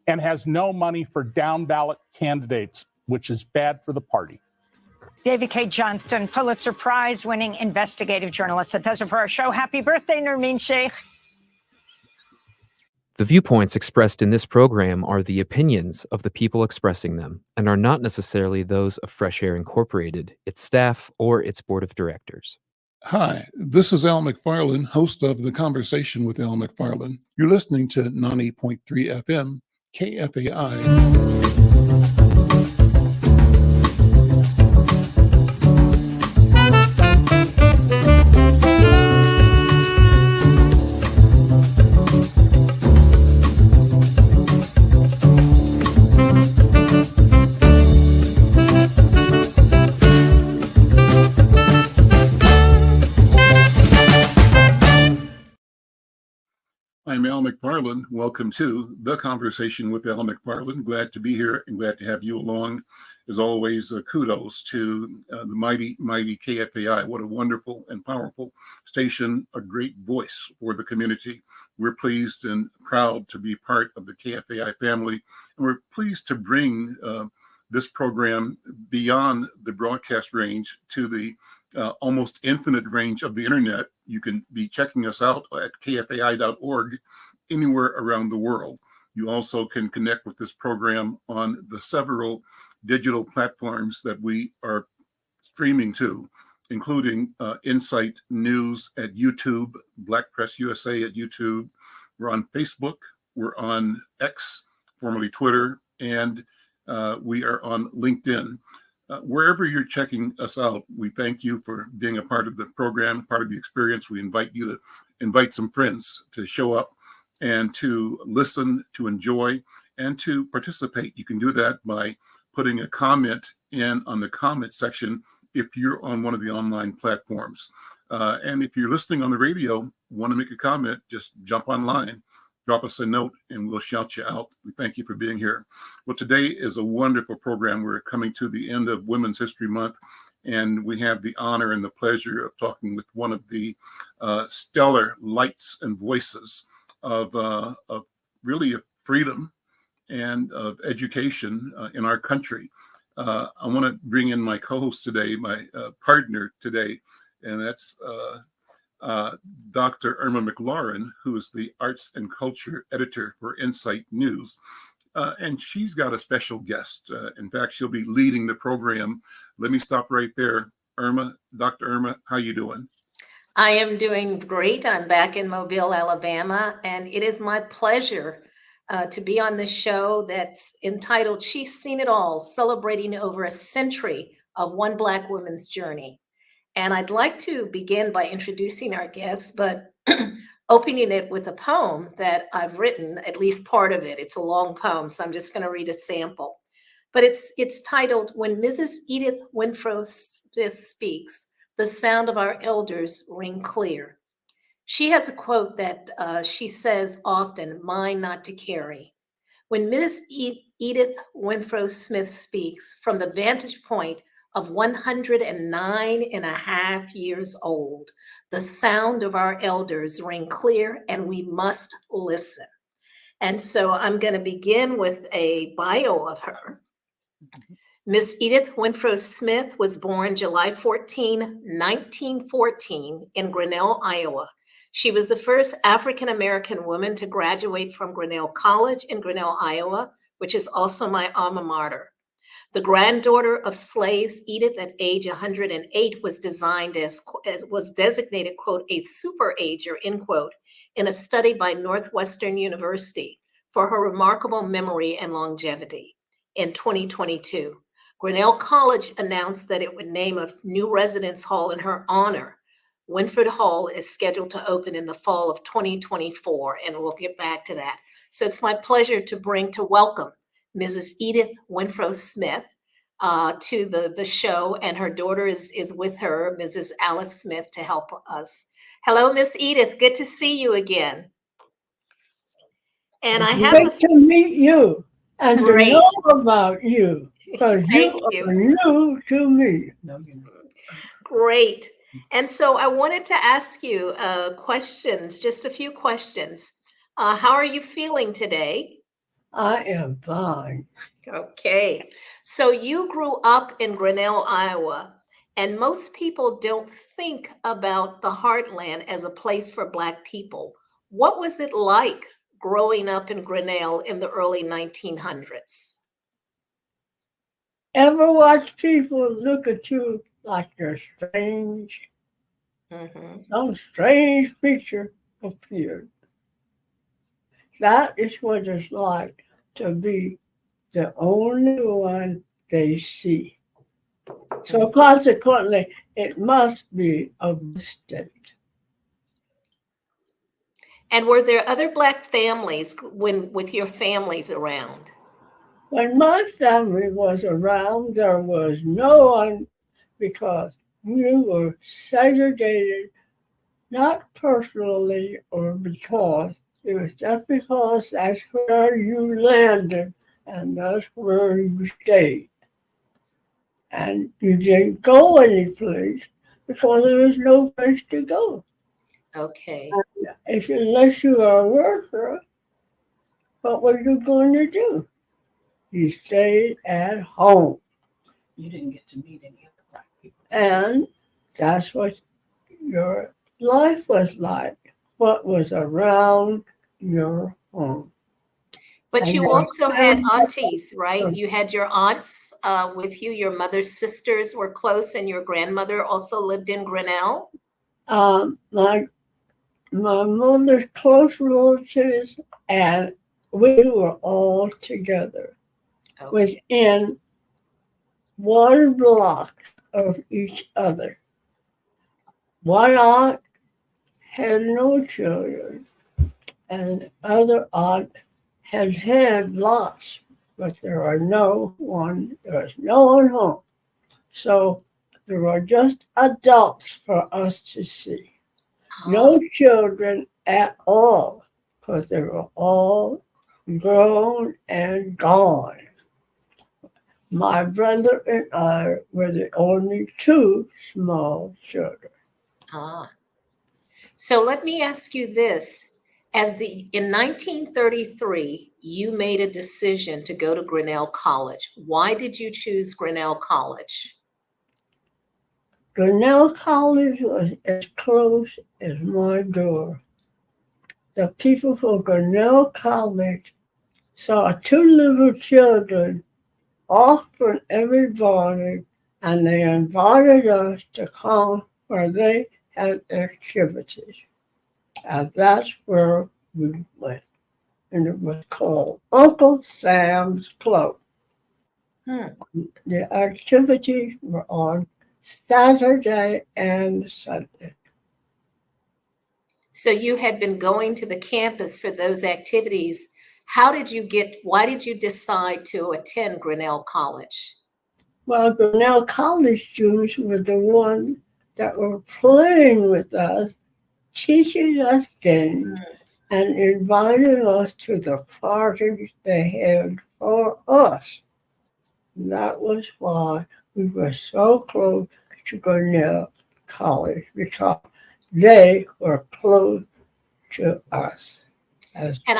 and has no money for down ballot candidates, which is bad for the party. David K. Johnston, Pulitzer Prize winning investigative journalist. That does it for our show. Happy birthday, Nermeen Sheikh. The viewpoints expressed in this program are the opinions of the people expressing them and are not necessarily those of Fresh Air Incorporated, its staff, or its board of directors. Hi, this is Al McFarlane, host of The Conversation with Al McFarlane. You're listening to 90.3 FM, KFAI. I'm Al McFarlane. Welcome to The Conversation with Al McFarlane. Glad to be here and glad to have you along. As always, kudos to the mighty KFAI. What a wonderful and powerful station, a great voice for the community. We're pleased and proud to be part of the KFAI family, and we're pleased to bring this program beyond the broadcast range to the almost infinite range of the internet. You can be checking us out at kfai.org anywhere around the world. You also can connect with this program on the several digital platforms that we are streaming to, including Insight News at YouTube, Black Press USA at YouTube. We're on Facebook, we're on X, formerly Twitter, and we are on LinkedIn. Wherever you're checking us out, we thank you for being a part of the program, part of the experience. We invite you to invite some friends to show up and to listen, to enjoy, and to participate. You can do that by putting a comment in on the comment section if you're on one of the online platforms. And if you're listening on the radio, want to make a comment, just jump online. Drop us a note and we'll shout you out. We thank you for being here. Well, today is a wonderful program. We're coming to the end of Women's History Month, and we have the honor and the pleasure of talking with one of the stellar lights and voices of really of freedom and of education in our country. I want to bring in my co-host today, my partner today, and that's Dr. Irma McLaurin, who is the Arts and Culture Editor for Insight News. And she's got a special guest. In fact, she'll be leading the program. Let me stop right there. Irma, Dr. Irma, how you doing? I am doing great. I'm back in Mobile, Alabama, and it is my pleasure to be on this show that's entitled She's Seen It All, celebrating over a century of one Black woman's journey. And I'd like to begin by introducing our guest, but opening it with a poem that I've written, at least part of it. It's a long poem, so I'm just going to read a sample. But it's titled, When Mrs. Edith Renfrow Smith Speaks, the Sound of Our Elders Ring Clear. She has a quote that she says often, mine not to carry. When Mrs. Edith Renfrow Smith speaks from the vantage point of 109 and a half years old, the sound of our elders ring clear and we must listen. And so I'm going to begin with a bio of her. Miss Edith Renfrow Smith was born July 14, 1914 in Grinnell, Iowa. She was the first African-American woman to graduate from Grinnell College in Grinnell, Iowa, which is also my alma mater. The granddaughter of slaves, Edith, at age 108, was designated, quote, a super ager, end quote, in a study by Northwestern University for her remarkable memory and longevity. In 2022, Grinnell College announced that it would name a new residence hall in her honor. Winford Hall is scheduled to open in the fall of 2024, and we'll get back to that. So it's my pleasure to welcome Mrs. Edith Renfrow Smith to the show, and her daughter is with her, Mrs. Alice Smith, to help us. Hello, Miss Edith. Good to see you again. And I have great to meet you and to know about you, because you are new to me. Great. And so I wanted to ask you questions, just a few questions. How are you feeling today? I am fine. Okay. So you grew up in Grinnell, Iowa, and most people don't think about the heartland as a place for Black people. What was it like growing up in Grinnell in the early 1900s? Ever watch people look at you like you're strange? Some strange creature appeared. That is what it's like to be the only one they see. So consequently, it must be a mistake. And were there other Black families with your families around? When my family was around, there was no one because we were segregated, not personally or because, it was just because that's where you landed and that's where you stayed. And you didn't go anyplace because there was no place to go. Okay. Unless you are a worker, what were you going to do? You stayed at home. You didn't get to meet any other Black people. And that's what your life was like, what was around your home. But And you your also had family- aunties, right? You had your aunts with you. Your mother's sisters were close, and your grandmother also lived in Grinnell. My mother's close relatives, and we were all together within 1 block of each other. One aunt had no children, and the other aunt had lots, but there was no one home. So there were just adults for us to see. No children at all, because they were all grown and gone. My brother and I were the only 2 small children. So let me ask you this. In 1933, you made a decision to go to Grinnell College. Why did you choose Grinnell College? Grinnell College was as close as my door. The people from Grinnell College saw 2 little children off from everybody, and they invited us to come where they had activities. And that's where we went. And it was called Uncle Sam's Club. The activities were on Saturday and Sunday. So you had been going to the campus for those activities. Why did you decide to attend Grinnell College? Well, Grinnell College students were the ones that were playing with us, teaching us games, and inviting us to the parties they had for us. And that was why we were so close to Grinnell College, because they were close to us. And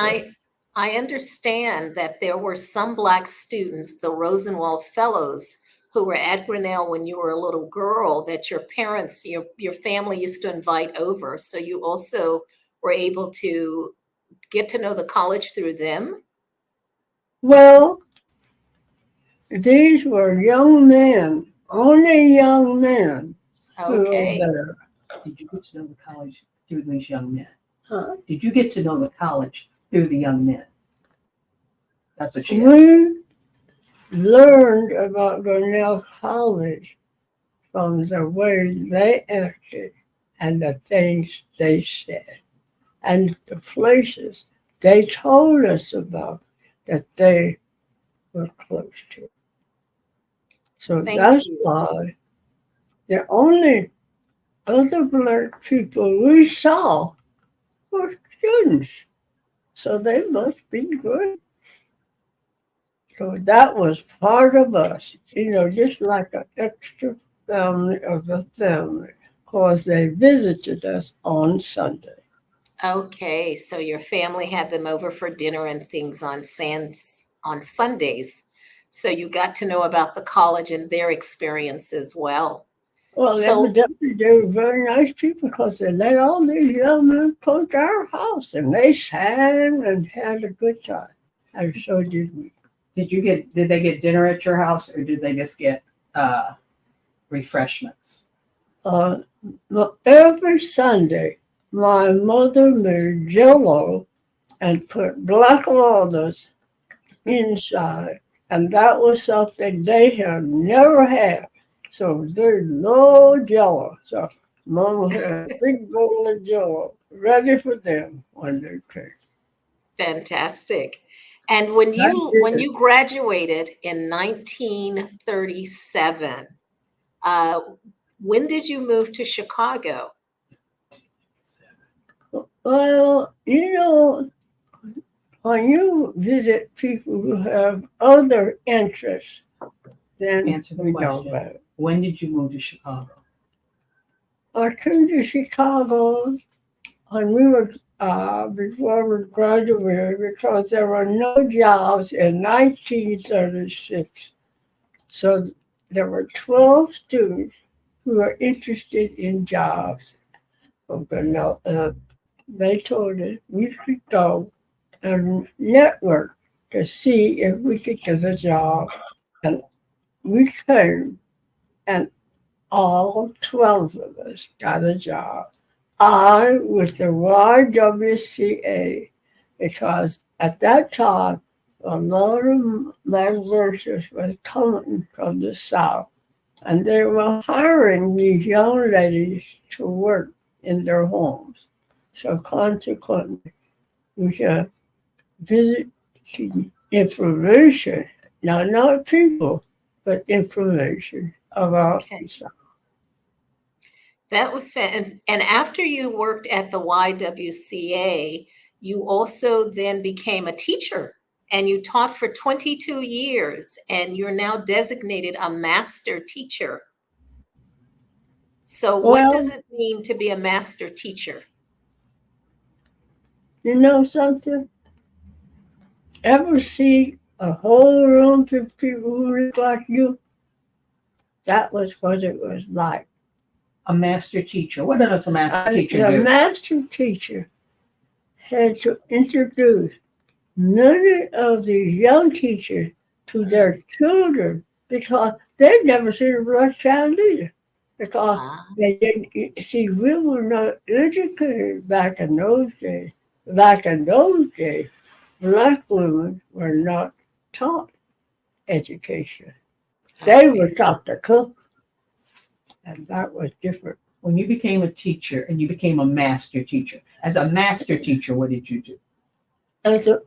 I understand that there were some Black students, the Rosenwald Fellows, who were at Grinnell when you were a little girl, that your parents, your family used to invite over. So you also were able to get to know the college through them? Well, these were young men, only young men who were there. Did you get to know the college through these young men? Huh? Did you get to know the college through the young men? That's what she asked. We learned about Grinnell College from the way they acted and the things they said and the places they told us about that they were close to. So that's why the only other Black people we saw were students. So they must be good. So that was part of us, just like an extra family of the family, because they visited us on Sunday. Okay, so your family had them over for dinner and things on Sundays. So you got to know about the college and their experience as well. Well, So evidently they were very nice people because they let all these young men come to our house and they sang and had a good time. And so did we. Did they get dinner at your house, or did they just get refreshments? Every Sunday, my mother made Jello and put black walnuts inside, and that was something they had never had. So there's no Jello. So Mama had a big bowl of Jello ready for them when they came. fantastic. And when you graduated in 1937, when did you move to Chicago? Well, when you visit people who have other interests, then Answer the we know question. about it. When did you move to Chicago? I came to Chicago when we were before we graduated because there were no jobs in 1936. So there were 12 students who were interested in jobs. They told us we could go and network to see if we could get a job. And we came, and all 12 of us got a job. I with the YWCA, because at that time, a lot of migrants were coming from the South, and they were hiring these young ladies to work in their homes. So consequently, we had visiting information, not people, but information about Okay. the South. That was fan. And after you worked at the YWCA, you also then became a teacher and you taught for 22 years and you're now designated a master teacher. So what does Well, it mean to be a master teacher? you know something? Ever see a whole room of people who look like you? That was what it was like. A master teacher. What does a master teacher The do? master teacher had to introduce many of these young teachers to their children because they'd never seen a black child either. Because Ah, they didn't see, we were not educated back in those days. Back in those days, black women were not taught education. They okay. were taught to cook, and that was different. When you became a teacher and you became a master teacher, as a master teacher, what did you do? As a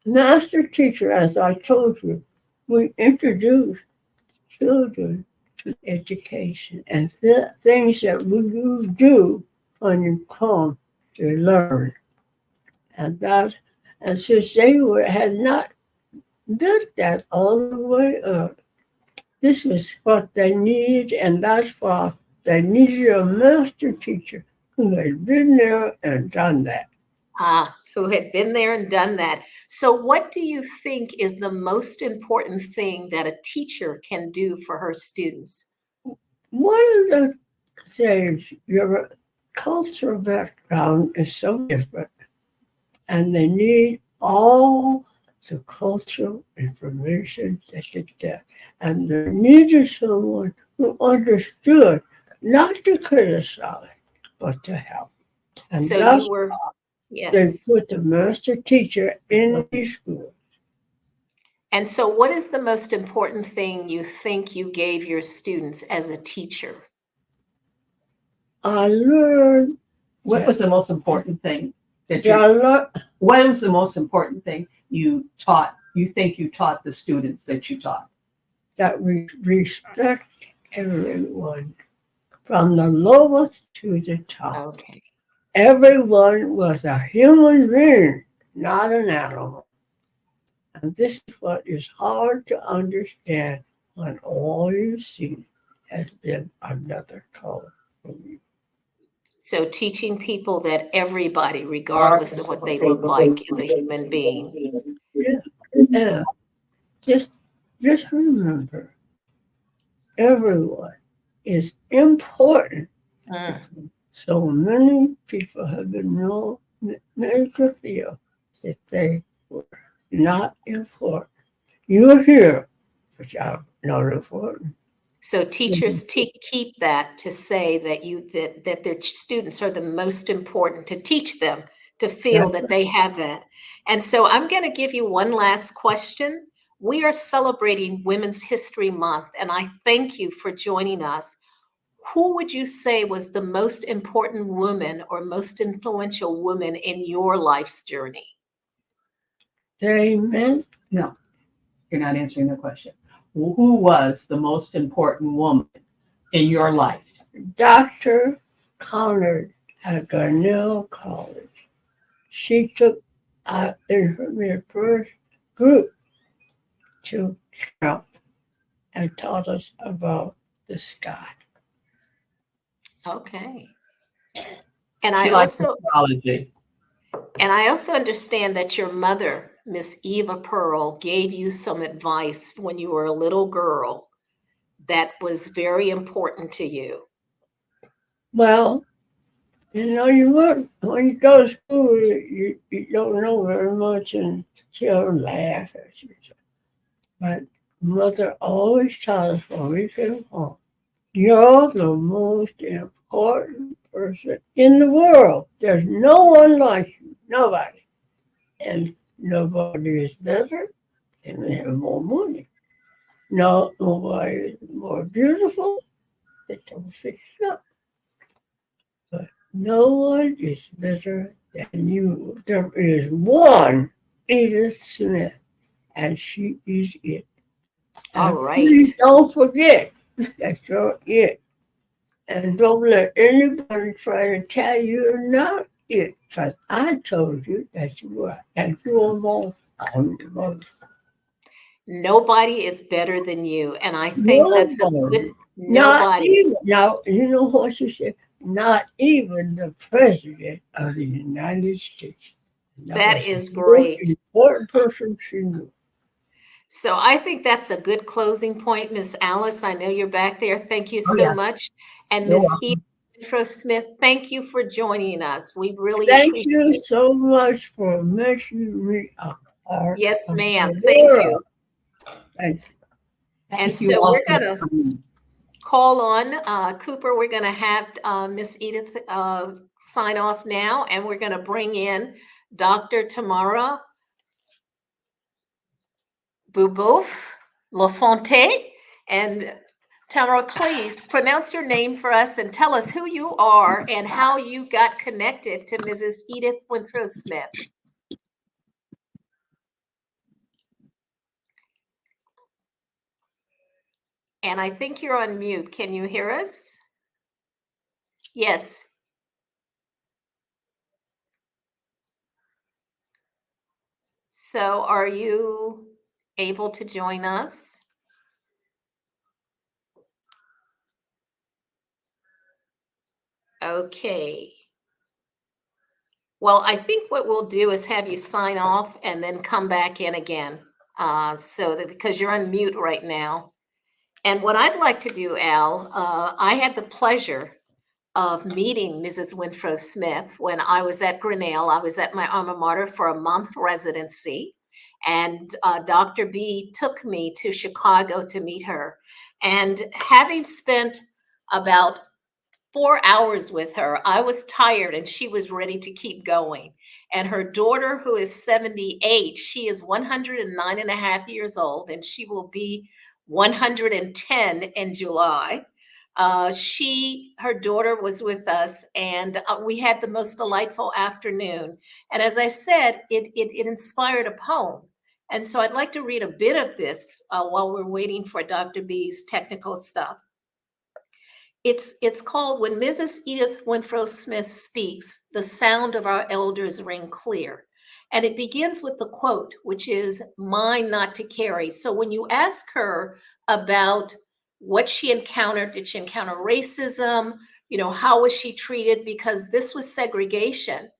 master teacher, as I told you, we introduced children to education and things that you do when you come to learn. And since they had not done that all the way up, this was what they needed, and that's why they needed a master teacher who had been there and done that. Who had been there and done that. So what do you think is the most important thing that a teacher can do for her students? One of the things, your cultural background is so different, and they need all the cultural information they could get. And they needed someone who understood, not to criticize, but to help. And So that's you were, they yes. put the master teacher in these schools. And so what is the most important thing you think you gave your students as a teacher? I learned What was the most important thing that that you, what was the most important thing you taught, you think you taught the students that you taught? that we respect everyone, from the lowest to the top. Okay. Everyone was a human being, not an animal. And this is what is hard to understand when all you see has been another color from you. So teaching people that everybody, regardless of what they look like, is a human being. Yeah. Just remember, everyone is important. Mm. So many people have been made to feel that they were not important. You're here, but you're not important. So teachers keep that to say that their students are the most important, to teach them to feel that they have that. And so I'm going to give you one last question. We are celebrating Women's History Month, and I thank you for joining us. Who would you say was the most important woman or most influential woman in your life's journey? Amen. No, you're not answering the question. Who was the most important woman in your life? Dr. Connor at Grinnell College. She took out in her first group to camp and taught us about the sky. Okay. And She I likes also astrology. And I also understand that your mother, Miss Eva Pearl, gave you some advice when you were a little girl that was very important to you. Well, when you go to school, you don't know very much and children laugh at you. But mother always taught us when we came home, you're the most important person in the world. There's no one like you, nobody. And nobody is better and they have more money. No, nobody is more beautiful. They can fix it up. But no one is better than you. There is one Edith Smith, and she is it. All And right. please don't forget that you're it. And don't let anybody try to tell you you're not it, because I told you that you were, and you were more. Nobody is better than you. And I think that's a good Not nobody. even, now, you know what you said? Not even the president of the United States. That was is the most great. important person she knew. So I think that's a good closing point, Miss Alice. I know you're back there. Thank you Oh, so yeah. much. And You're Miss welcome. Edith Renfrow Smith, thank you for joining us. We really Thank appreciate you it. so much for making me a part Yes, of ma'am. the Thank you. world. Thank you. And Thank you so all we're for gonna coming. call on Cooper. We're going to have Miss Edith sign off now, and we're going to bring in Dr. Tamara Bubouf Lafonte. And Tamara, please pronounce your name for us and tell us who you are and how you got connected to Mrs. Edith Renfrow Smith. And I think you're on mute. Can you hear us? Yes. So are you able to join us? Okay. Well, I think what we'll do is have you sign off and then come back in again. So that because you're on mute right now. And what I'd like to do, Al, I had the pleasure of meeting Mrs. Renfrow Smith when I was at Grinnell. I was at my alma mater for a month residency. And Dr. B took me to Chicago to meet her. And having spent about 4 hours with her, I was tired and she was ready to keep going. And her daughter, who is 78, she is 109 and a half years old, and she will be 110 in July. Her daughter was with us, and we had the most delightful afternoon. And as I said, it inspired a poem. And so I'd like to read a bit of this while we're waiting for Dr. B's technical stuff. It's called When Mrs. Edith Renfrow Smith Speaks, the Sound of Our Elders Ring Clear. And it begins with the quote, which is mine not to carry. So when you ask her about what she encountered, did she encounter racism, how was she treated? Because this was segregation.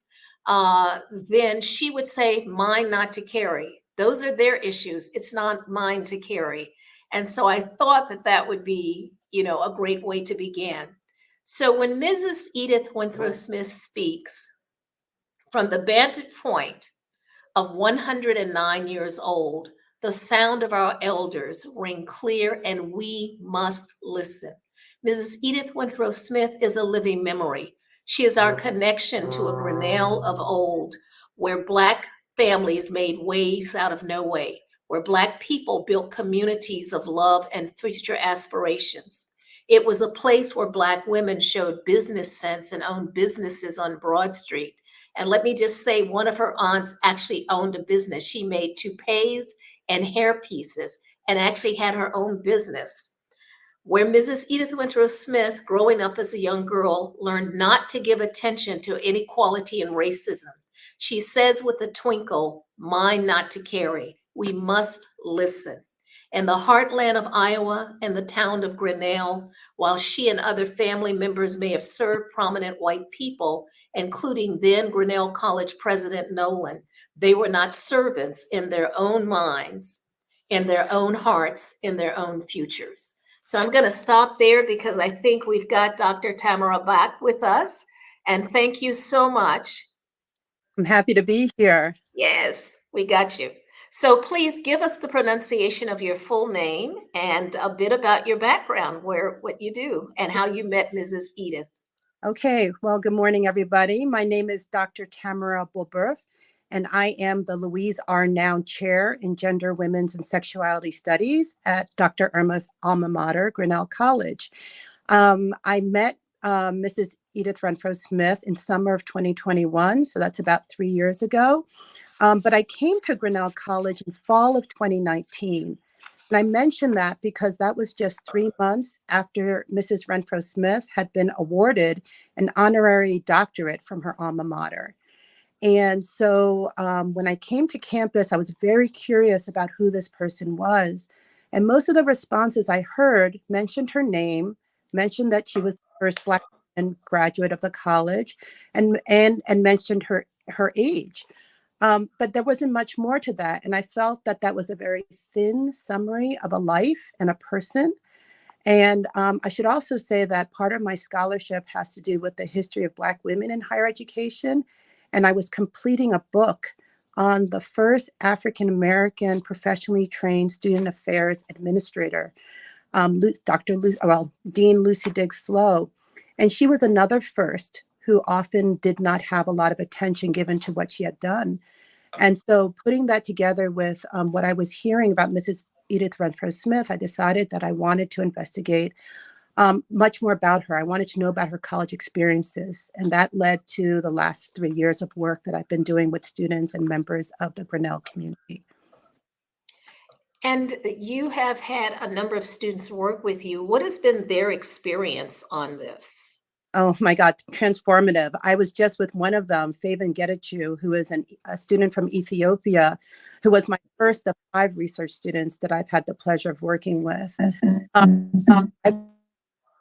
Then she would say, mine not to carry. Those are their issues. It's not mine to carry. And so I thought that that would be, a great way to begin. So when Mrs. Edith Renfrow Smith speaks from the vantage point of 109 years old, the sound of our elders ring clear and we must listen. Mrs. Edith Renfrow Smith is a living memory. She is our connection to a Grinnell of old, where Black families made ways out of no way, where Black people built communities of love and future aspirations. It was a place where Black women showed business sense and owned businesses on Broad Street. And let me just say, one of her aunts actually owned a business. She made toupees and hair pieces and actually had her own business. Where Mrs. Edith Renfrow Smith, growing up as a young girl, learned not to give attention to inequality and racism. She says with a twinkle, mine not to carry. We must listen. In the heartland of Iowa and the town of Grinnell, while she and other family members may have served prominent white people, including then Grinnell College President Nolan, they were not servants in their own minds, in their own hearts, in their own futures. So I'm going to stop there because I think we've got Dr. Tamara back with us. And thank you so much. I'm happy to be here. Yes, we got you. So please give us the pronunciation of your full name and a bit about your background, what you do, and how you met Mrs. Edith. Okay, well, good morning, everybody. My name is Dr. Tamara Bulberf, and I am the Louise R. Noun Chair in Gender, Women's, and Sexuality Studies at Dr. Irma's alma mater, Grinnell College. I met Mrs. Edith Renfrow Smith in summer of 2021, so that's about 3 years ago. But I came to Grinnell College in fall of 2019. And I mention that because that was just 3 months after Mrs. Renfrow Smith had been awarded an honorary doctorate from her alma mater. And so when I came to campus, I was very curious about who this person was. And most of the responses I heard mentioned her name, mentioned that she was the first Black woman graduate of the college, and mentioned her age. But there wasn't much more to that. And I felt that that was a very thin summary of a life and a person. And I should also say that part of my scholarship has to do with the history of Black women in higher education. And I was completing a book on the first African-American professionally trained student affairs administrator, Dean Lucy Diggs Slow. And she was another first who often did not have a lot of attention given to what she had done. And so putting that together with what I was hearing about Mrs. Edith Renfrow Smith, I decided that I wanted to investigate much more about her. I wanted to know about her college experiences. And that led to the last 3 years of work that I've been doing with students and members of the Grinnell community. And you have had a number of students work with you. What has been their experience on this? Oh my God, transformative. I was just with one of them, Faven Getachew, who is a student from Ethiopia, who was my first of 5 research students that I've had the pleasure of working with. Am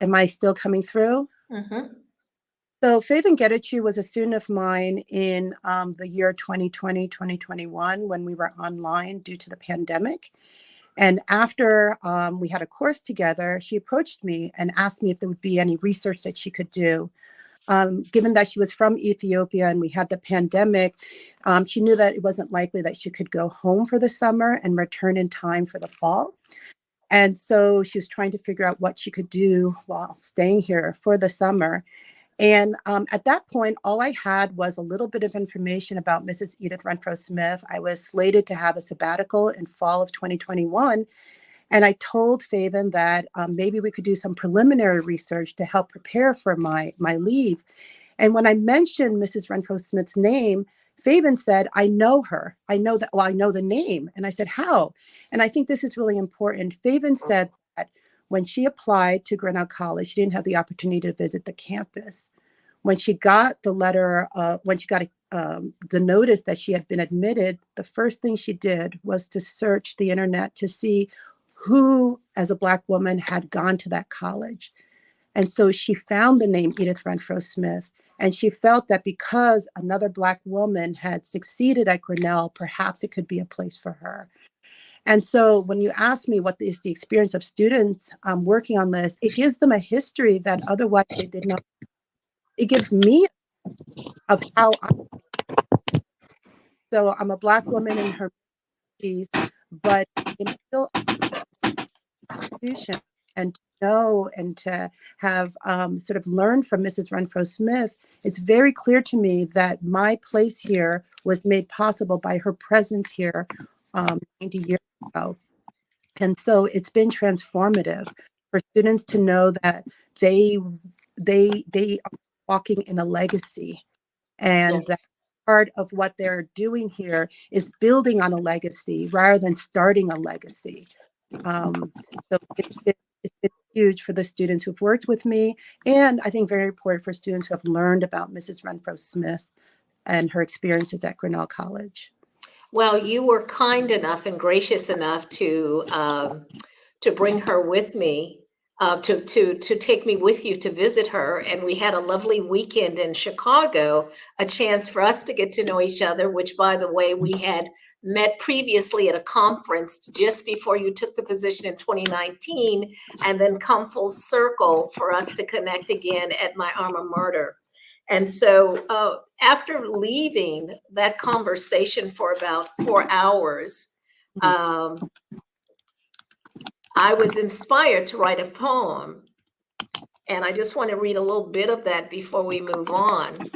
I still coming through? Mm-hmm. So Faven Getachew was a student of mine in the year 2020, 2021, when we were online due to the pandemic. And after we had a course together, she approached me and asked me if there would be any research that she could do. Given that she was from Ethiopia and we had the pandemic, she knew that it wasn't likely that she could go home for the summer and return in time for the fall. And so she was trying to figure out what she could do while staying here for the summer. And at that point, all I had was a little bit of information about Mrs. Edith Renfrow Smith. I was slated to have a sabbatical in fall of 2021. And I told Faven that maybe we could do some preliminary research to help prepare for my leave. And when I mentioned Mrs. Renfrow Smith's name, Faven said, I know her. I know the name. And I said, how? And I think this is really important. Faven said that when she applied to Grinnell College, she didn't have the opportunity to visit the campus. When she got the letter, the notice that she had been admitted, the first thing she did was to search the internet to see who, as a Black woman, had gone to that college. And so she found the name Edith Renfrow Smith, and she felt that because another Black woman had succeeded at Grinnell, perhaps it could be a place for her. And so when you ask me what is the experience of students working on this, it gives them a history that otherwise they did not. It gives me of how I'm a Black woman in her 50s, but I'm still a institution. And to know and to have sort of learned from Mrs. Renfrow Smith, it's very clear to me that my place here was made possible by her presence here 90 years ago. And so it's been transformative for students to know that they are walking in a legacy, and Yes. that part of what they're doing here is building on a legacy rather than starting a legacy. So it's been huge for the students who've worked with me, and I think very important for students who have learned about Mrs. Renfrow Smith and her experiences at Grinnell College. Well, you were kind enough and gracious enough to bring her with me, to take me with you to visit her, and we had a lovely weekend in Chicago, a chance for us to get to know each other. Which, by the way, we had met previously at a conference just before you took the position in 2019, and then come full circle for us to connect again at my alma mater. And so after leaving that conversation for about 4 hours, I was inspired to write a poem. And I just want to read a little bit of that before we move on.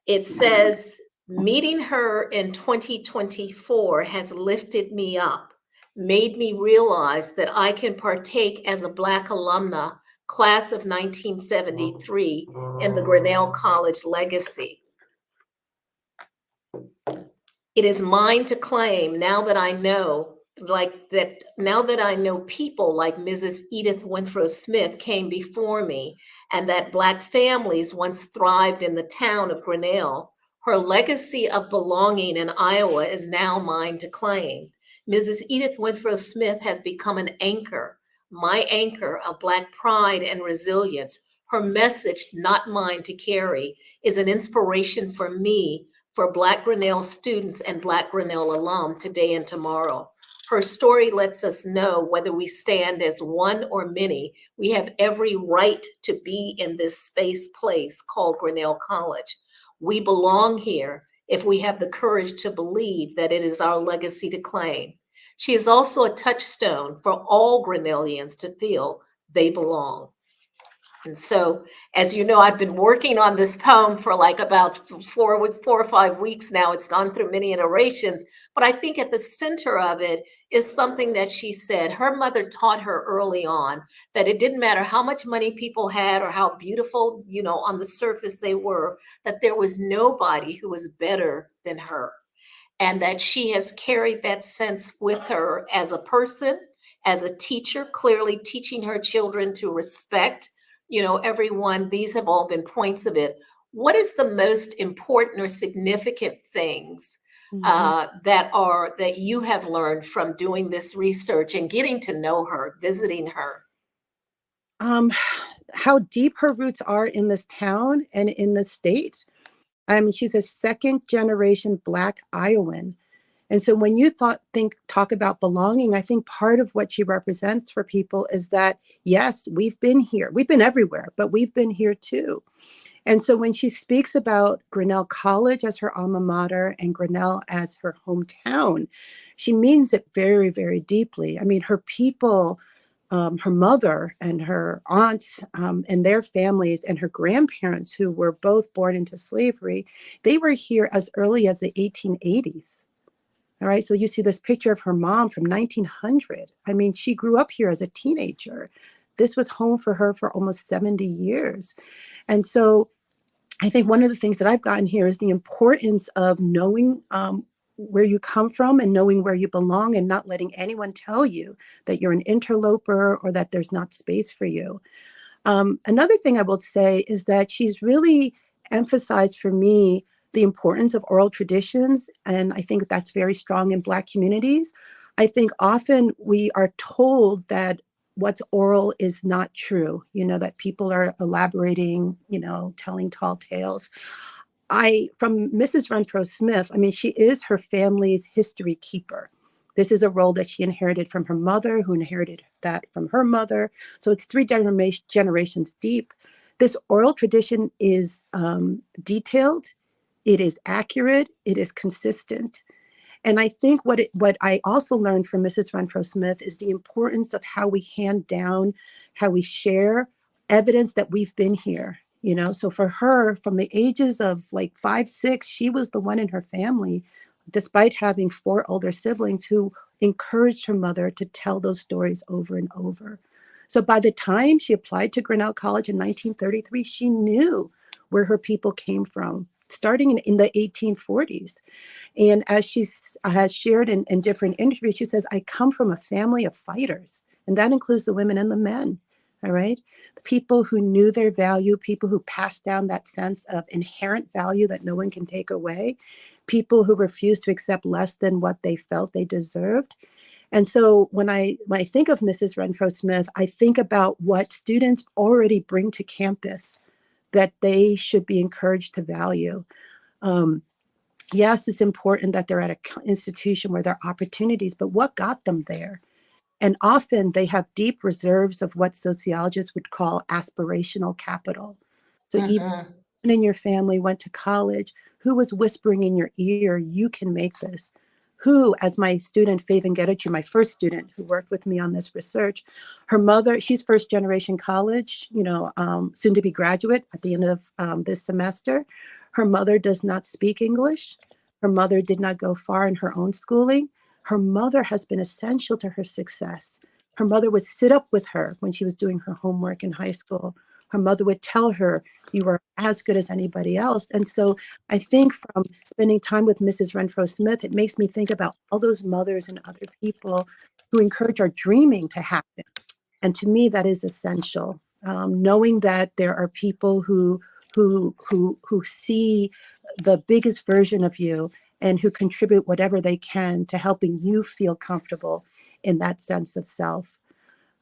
It says, meeting her in 2024 has lifted me up, made me realize that I can partake as a Black alumna, class of 1973, in the Grinnell College legacy. It is mine to claim now that I know, people like Mrs. Edith Renfrow Smith came before me, and that Black families once thrived in the town of Grinnell. Her legacy of belonging in Iowa is now mine to claim. Mrs. Edith Renfrow Smith has become an anchor, my anchor of Black pride and resilience. Her message, not mine to carry, is an inspiration for me, for Black Grinnell students and Black Grinnell alum today and tomorrow. Her story lets us know whether we stand as one or many, we have every right to be in this place called Grinnell College. We belong here if we have the courage to believe that it is our legacy to claim. She is also a touchstone for all Grinnellians to feel they belong. And so, as you know, I've been working on this poem for like about 4 or 5 weeks now. It's gone through many iterations, but I think at the center of it is something that she said. Her mother taught her early on that it didn't matter how much money people had or how beautiful, on the surface they were, that there was nobody who was better than her. And that she has carried that sense with her as a person, as a teacher, clearly teaching her children to respect everyone. These have all been points of it. What is the most important or significant things that you have learned from doing this research and getting to know her, visiting her? How deep her roots are in this town and in the state. I mean, she's a second generation Black Iowan. And so when you talk about belonging, I think part of what she represents for people is that, yes, we've been here. We've been everywhere, but we've been here too. And so when she speaks about Grinnell College as her alma mater and Grinnell as her hometown, she means it very, very deeply. I mean, her people, her mother and her aunts and their families and her grandparents, who were both born into slavery, they were here as early as the 1880s. All right. So you see this picture of her mom from 1900. I mean, she grew up here as a teenager. This was home for her for almost 70 years. And so I think one of the things that I've gotten here is the importance of knowing where you come from and knowing where you belong and not letting anyone tell you that you're an interloper or that there's not space for you. Another thing I will say is that she's really emphasized for me the importance of oral traditions. And I think that's very strong in Black communities. I think often we are told that what's oral is not true, that people are elaborating, telling tall tales. From Mrs. Renfrow Smith, I mean, she is her family's history keeper. This is a role that she inherited from her mother, who inherited that from her mother. So it's three generations deep. This oral tradition is detailed, it is accurate, it is consistent. And I think what I also learned from Mrs. Renfrow Smith is the importance of how we hand down, how we share evidence that we've been here. So for her, from the ages of like 5, 6, she was the one in her family, despite having 4 older siblings, who encouraged her mother to tell those stories over and over. So by the time she applied to Grinnell College in 1933, she knew where her people came from, starting in the 1840s. And as she has shared in different interviews, she says, I come from a family of fighters, and that includes the women and the men. All right. The people who knew their value, people who passed down that sense of inherent value that no one can take away, people who refused to accept less than what they felt they deserved. And so when I think of Mrs. Renfrow Smith, I think about what students already bring to campus that they should be encouraged to value. Yes, it's important that they're at an institution where there are opportunities, but what got them there? And often they have deep reserves of what sociologists would call aspirational capital. So even in your family went to college, who was whispering in your ear, you can make this? Who, as my student, Faven Getachew, my first student who worked with me on this research, her mother, she's first generation college, soon to be graduate at the end of this semester. Her mother does not speak English. Her mother did not go far in her own schooling. Her mother has been essential to her success. Her mother would sit up with her when she was doing her homework in high school. Her mother would tell her, you are as good as anybody else. And so I think from spending time with Mrs. Renfrow Smith, it makes me think about all those mothers and other people who encourage our dreaming to happen. And to me, that is essential. Knowing that there are people who see the biggest version of you and who contribute whatever they can to helping you feel comfortable in that sense of self.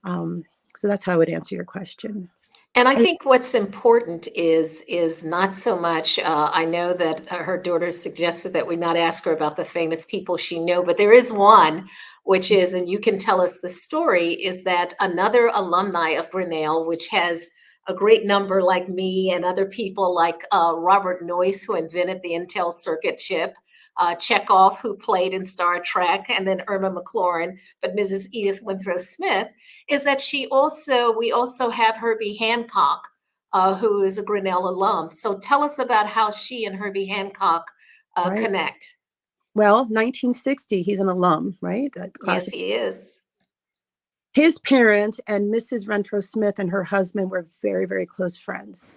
So that's how I would answer your question. And I think what's important is not so much, I know that her daughter suggested that we not ask her about the famous people she knew, but there is one, which is, and you can tell us the story, is that another alumni of Grinnell, which has a great number like me and other people like Robert Noyce, who invented the Intel circuit chip, Chekhov, who played in Star Trek, and then Irma McLaurin, but Mrs. Edith Renfrow Smith, is that we also have Herbie Hancock, who is a Grinnell alum. So tell us about how she and Herbie Hancock Right. connect. Well, 1960, he's an alum, right? Yes, he is. His parents and Mrs. Renfrow Smith and her husband were very, very close friends.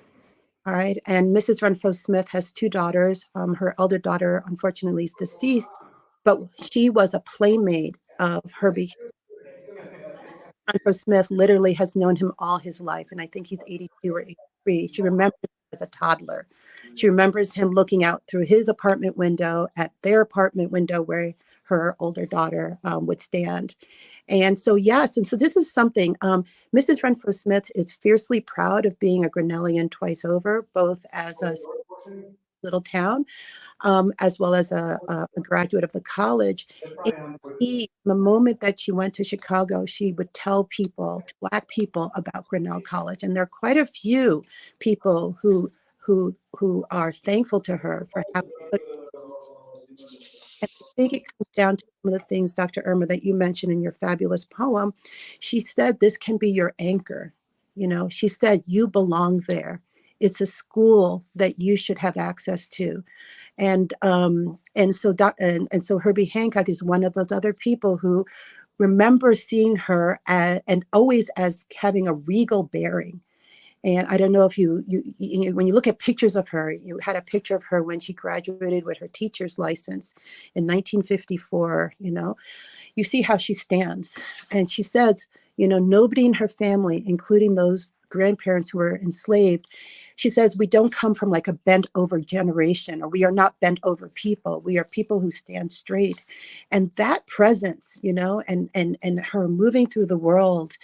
All right. And Mrs. Renfrow Smith has 2 daughters. Her elder daughter, unfortunately, is deceased, but she was a playmate of Herbie. Renfrow Smith literally has known him all his life, and I think he's 82 or 83. She remembers him as a toddler. She remembers him looking out through his apartment window at their apartment window where her older daughter would stand. And so, yes, and so this is something, Mrs. Renfrow Smith is fiercely proud of being a Grinnellian twice over, both as a little town, as well as a graduate of the college. The moment that she went to Chicago, she would tell Black people about Grinnell College. And there are quite a few people who are thankful to her for having put. And I think it comes down to some of the things, Dr. Irma, that you mentioned in your fabulous poem. She said, this can be your anchor. She said, you belong there. It's a school that you should have access to. And so Herbie Hancock is one of those other people who remember seeing her and always as having a regal bearing. And I don't know if you when you look at pictures of her, you had a picture of her when she graduated with her teacher's license in 1954. You see how she stands, and she says, nobody in her family, including those grandparents who were enslaved, She says, we don't come from like a bent over generation, or we are not bent over people. We are people who stand straight. And that presence, you know, and her moving through the world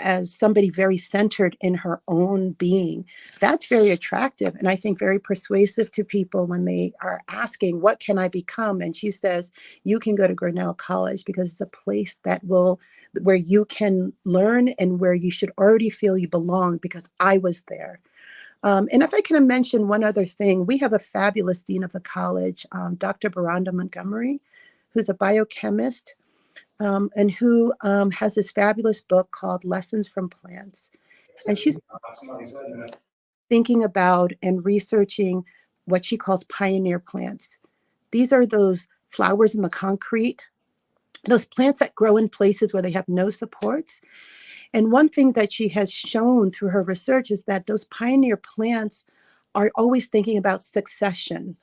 as somebody very centered in her own being, that's very attractive. And I think very persuasive to people when they are asking, what can I become? And she says, you can go to Grinnell College because it's a place that will, where you can learn and where you should already feel you belong, because I was there. And if I can mention one other thing, we have a fabulous dean of the college, Dr. Baranda Montgomery, who's a biochemist, and who has this fabulous book called Lessons from Plants. And she's thinking about and researching what she calls pioneer plants. These are those flowers in the concrete, those plants that grow in places where they have no supports. And one thing that she has shown through her research is that those pioneer plants are always thinking about succession.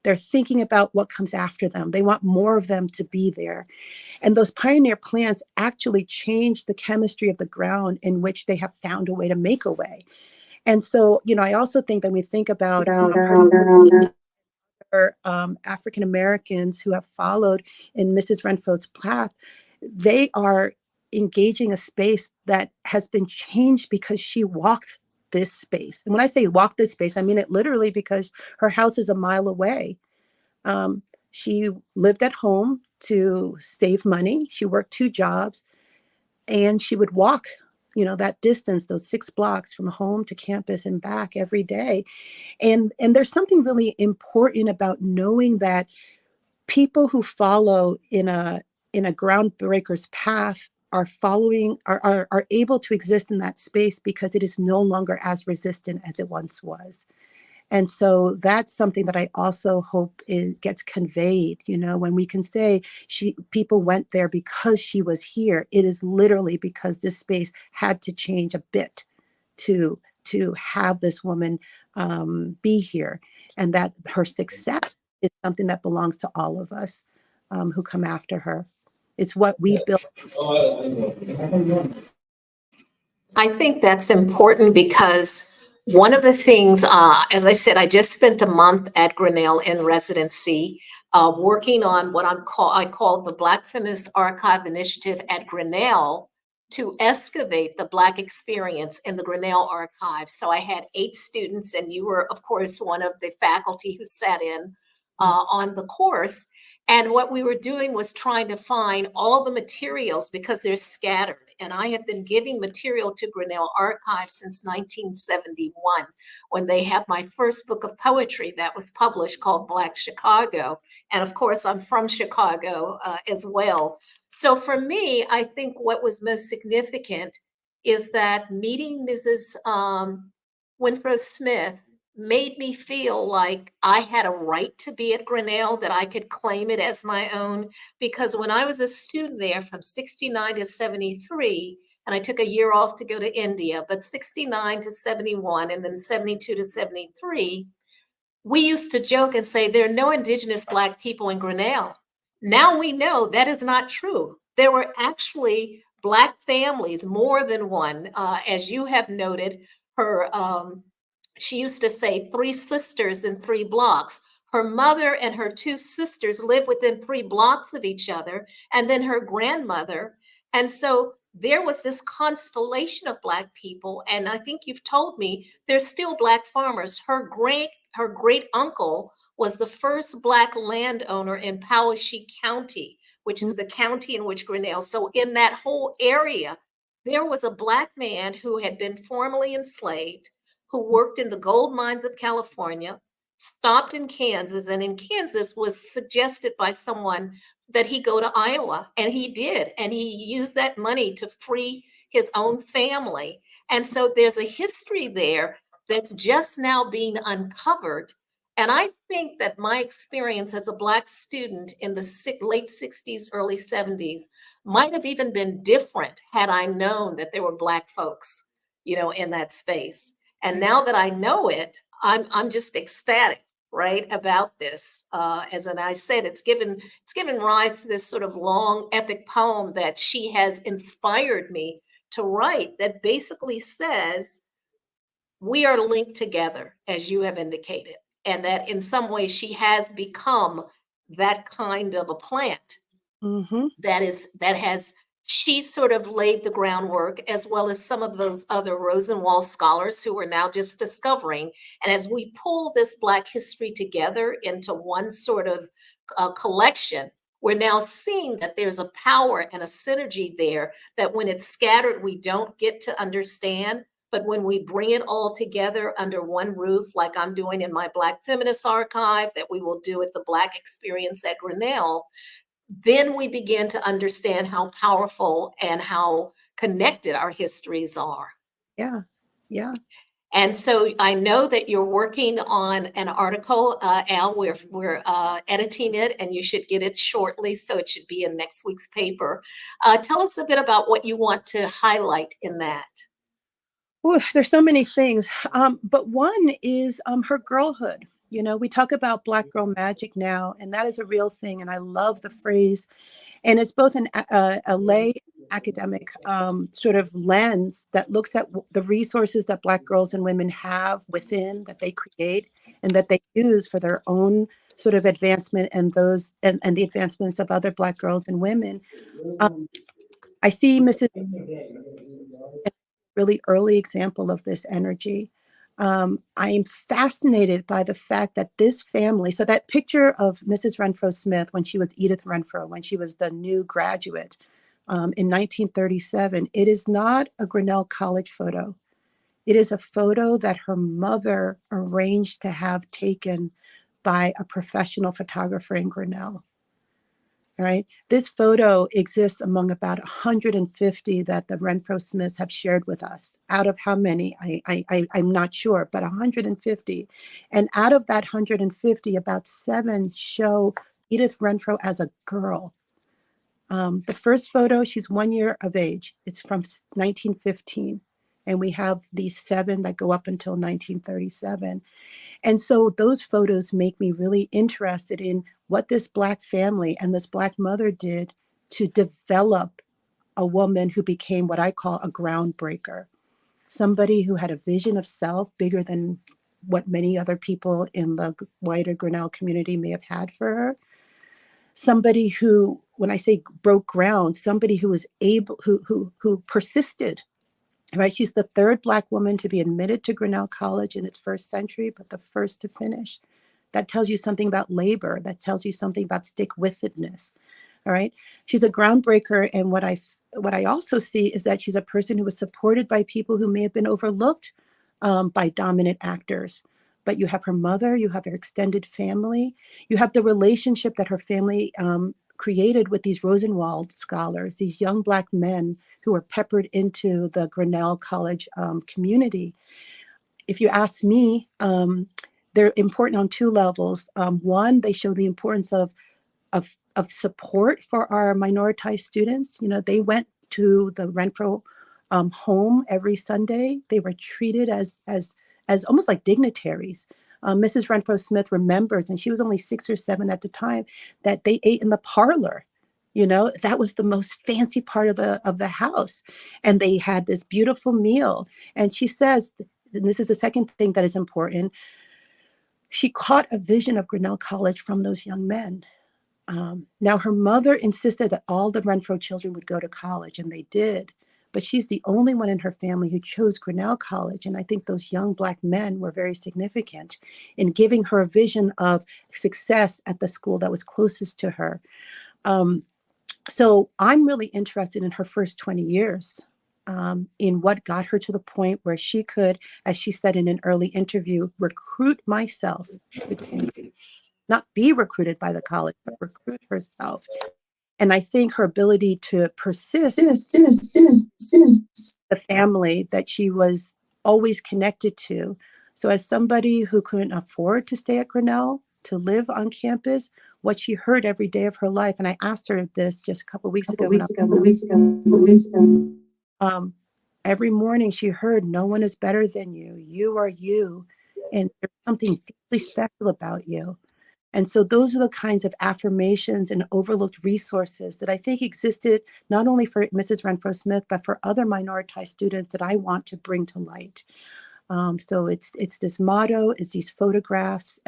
They're thinking about what comes after them. They want more of them to be there. And those pioneer plants actually change the chemistry of the ground in which they have found a way to make a way. And so, you know, I also think that we think about African Americans who have followed in Mrs. Renfrow's path, they are engaging a space that has been changed because she walked this space. And when I say walk this space, I mean it literally, because her house is a mile away. She lived at home to save money. She worked 2 jobs, and she would walk, you know, that distance, those 6 blocks from home to campus and back every day. And there's something really important about knowing that people who follow in a groundbreaker's path are able to exist in that space because it is no longer as resistant as it once was. And so that's something that I also hope gets conveyed. You know, when we can say people went there because she was here, it is literally because this space had to change a bit to have this woman be here, and that her success is something that belongs to all of us who come after her. It's what we built. I think that's important because one of the things, as I said, I just spent a month at Grinnell in residency, working on what I call the Black Feminist Archive Initiative at Grinnell to excavate the Black experience in the Grinnell archive. So I had 8 students, and you were, of course, one of the faculty who sat in on the course. And what we were doing was trying to find all the materials because they're scattered. And I have been giving material to Grinnell Archive since 1971, when they had my first book of poetry that was published called Black Chicago. And of course, I'm from Chicago as well. So for me, I think what was most significant is that meeting Mrs. Renfrow Smith made me feel like I had a right to be at Grinnell, that I could claim it as my own. Because when I was a student there from 69 to 73, and I took a year off to go to India, but 69 to 71 and then 72 to 73, we used to joke and say there are no Indigenous Black people in Grinnell. Now we know that is not true. There were actually Black families, more than one, as you have noted. She used to say 3 sisters in 3 blocks. Her mother and her 2 sisters live within 3 blocks of each other, and then her grandmother. And so there was this constellation of Black people. And I think you've told me there's still Black farmers. Her great uncle was the first Black landowner in Poweshiek County, which is the county in which Grinnell. So in that whole area, there was a Black man who had been formerly enslaved, who worked in the gold mines of California, stopped in Kansas, and in Kansas was suggested by someone that he go to Iowa, and he did. And he used that money to free his own family. And so there's a history there that's just now being uncovered. And I think that my experience as a Black student in the late 60s, early 70s might have even been different had I known that there were Black folks, you know, in that space. And now that I know it, I'm just ecstatic, right, about this. As I said, it's given rise to this sort of long epic poem that she has inspired me to write that basically says, we are linked together, as you have indicated, and that in some way she has become that kind of a plant Mm-hmm. that has she sort of laid the groundwork, as well as some of those other Rosenwald scholars who are now just discovering. And as we pull this Black history together into one sort of collection, we're now seeing that there's a power and a synergy there that when it's scattered, we don't get to understand. But when we bring it all together under one roof, like I'm doing in my Black Feminist Archive, that we will do at the Black Experience at Grinnell, then we begin to understand how powerful and how connected our histories are. Yeah. Yeah. And so I know that you're working on an article, Al. We're editing it, and you should get it shortly, so it should be in next week's paper. Tell us a bit about what you want to highlight in that. Well, there's so many things, but one is her girlhood. You know, we talk about Black girl magic now, and that is a real thing. And I love the phrase. And it's both a lay academic sort of lens that looks at the resources that Black girls and women have within, that they create and that they use for their own sort of advancement and those and the advancements of other Black girls and women. I see Mrs. really early example of this energy. I am fascinated by the fact that this family, so that picture of Mrs. Renfrow Smith when she was Edith Renfrow, when she was the new graduate in 1937, it is not a Grinnell College photo. It is a photo that her mother arranged to have taken by a professional photographer in Grinnell. All right. This photo exists among about 150 that the Renfrow Smiths have shared with us. Out of how many, I'm not sure, but 150. And out of that 150, about 7 show Edith Renfrow as a girl. The first photo, she's 1 year of age. It's from 1915. And we have these 7 that go up until 1937. And so those photos make me really interested in what this Black family and this Black mother did to develop a woman who became what I call a groundbreaker, somebody who had a vision of self bigger than what many other people in the wider Grinnell community may have had for her. Somebody who, when I say broke ground, somebody who was able, who persisted. Right, she's the 3rd Black woman to be admitted to Grinnell College in its first century, but the first to finish. That tells you something about labor. That tells you something about stick-with-itness. All right, she's a groundbreaker, and what I also see is that she's a person who was supported by people who may have been overlooked by dominant actors. But you have her mother, you have her extended family, you have the relationship that her family created with these Rosenwald scholars, these young Black men who were peppered into the Grinnell College community. If you ask me, they're important on 2 levels. One, they show the importance of support for our minoritized students. You know, they went to the Renfrow home every Sunday. They were treated as almost like dignitaries. Mrs. Renfrow Smith remembers, and she was only 6 or 7 at the time, that they ate in the parlor. You know, that was the most fancy part of the house. And they had this beautiful meal. And she says, and this is the second thing that is important, she caught a vision of Grinnell College from those young men. Now, her mother insisted that all the Renfrow children would go to college, and they did. But she's the only one in her family who chose Grinnell College. And I think those young Black men were very significant in giving her a vision of success at the school that was closest to her. So I'm really interested in her first 20 years, in what got her to the point where she could, as she said in an early interview, recruit myself, not be recruited by the college, but recruit herself. And I think her ability to persist the family that she was always connected to. So as somebody who couldn't afford to stay at Grinnell, to live on campus, what she heard every day of her life, and I asked her this just a couple of weeks ago. Every morning she heard, no one is better than you. You are you. And there's something deeply special about you. And so those are the kinds of affirmations and overlooked resources that I think existed not only for Mrs. Renfrow Smith, but for other minoritized students that I want to bring to light. So it's this motto, it's these photographs,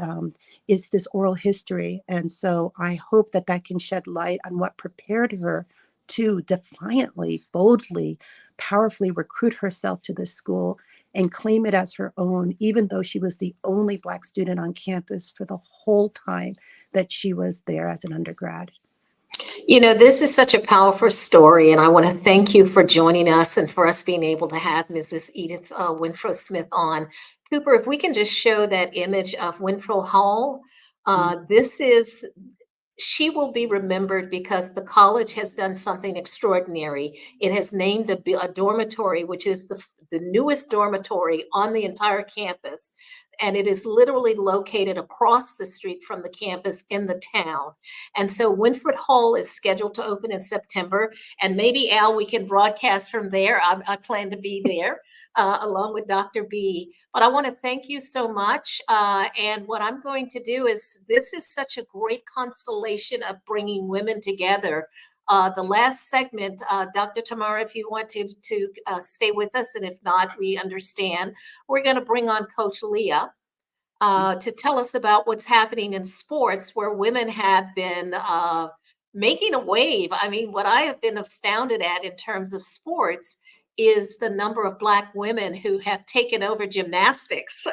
it's this oral history. And so I hope that that can shed light on what prepared her to defiantly, boldly, powerfully recruit herself to this school and claim it as her own, even though she was the only Black student on campus for the whole time that she was there as an undergrad. You know, this is such a powerful story, and I want to thank you for joining us and for us being able to have Mrs. Edith Renfrow Smith on. Cooper, if we can just show that image of Renfrow Hall, she will be remembered because the college has done something extraordinary. It has named a dormitory, which is the newest dormitory on the entire campus. And it is literally located across the street from the campus in the town. And so Winfred Hall is scheduled to open in September. And maybe, Al, we can broadcast from there. I plan to be there along with Dr. B. But I want to thank you so much. And what I'm going to do is, this is such a great constellation of bringing women together. The last segment, Dr. Tamara, if you want to stay with us, and if not, we understand. We're going to bring on Coach Leah to tell us about what's happening in sports, where women have been making a wave. I mean, what I have been astounded at in terms of sports is the number of Black women who have taken over gymnastics.